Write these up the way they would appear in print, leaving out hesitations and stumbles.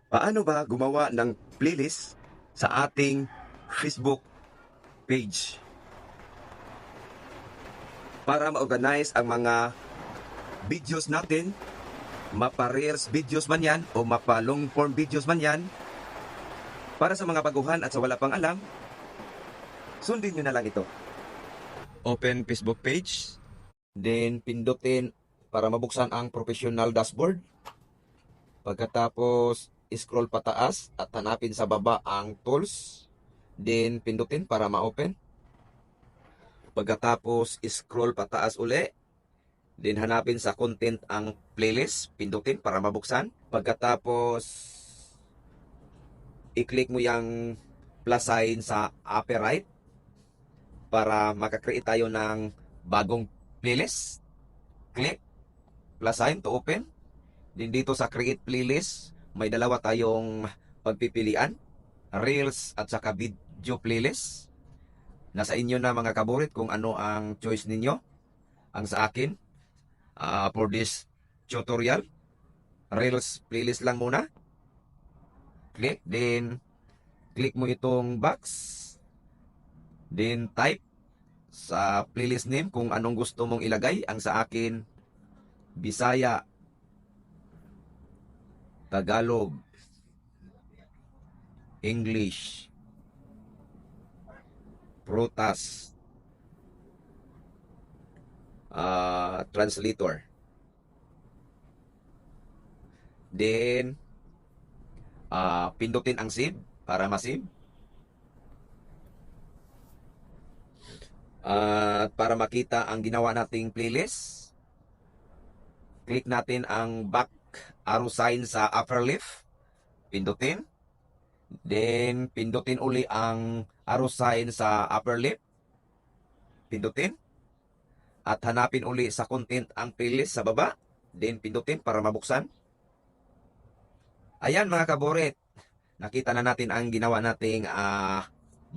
Paano ba gumawa ng playlist sa ating Facebook page para ma-organize ang mga videos natin, mapa-reels videos man yan o mapa-long form videos man yan? Para sa mga baguhan at sa wala pang alam, sundin nyo na lang ito. Open Facebook page, then pindutin para mabuksan ang professional dashboard. Pagkatapos, scroll pataas at hanapin sa baba ang tools. Then, pindutin para ma-open. Pagkatapos, scroll pataas uli. Then, hanapin sa content ang playlist. Pindutin para mabuksan. Pagkatapos, i-click mo yung plus sign sa upper right para makakreate tayo ng bagong playlist. Click plus sign to open. Din dito sa create playlist, may dalawa tayong pagpipilian, reels at saka video playlist. Nasa inyo na mga kaburit kung ano ang choice ninyo. Ang sa akin, for this tutorial, reels playlist lang muna. Click, then click mo itong box. Then type sa playlist name kung anong gusto mong ilagay. Ang sa akin, Bisaya, Tagalog, English, Prutas, translator. Then, pindutin ang save para ma-save. At para makita ang ginawa nating playlist, click natin ang back arrow sign sa upper left. Pindutin. Then, pindutin uli ang arrow sign sa upper left. Pindutin. At hanapin uli sa content ang playlist sa baba. Then, pindutin para mabuksan. Ayan mga kaboret. Nakita na natin ang ginawa nating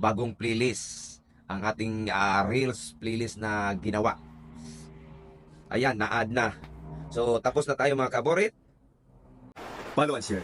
bagong playlist. Ang ating Reels playlist na ginawa. Ayan, na-add na. So, tapos na tayo mga kaboret. Follow and share.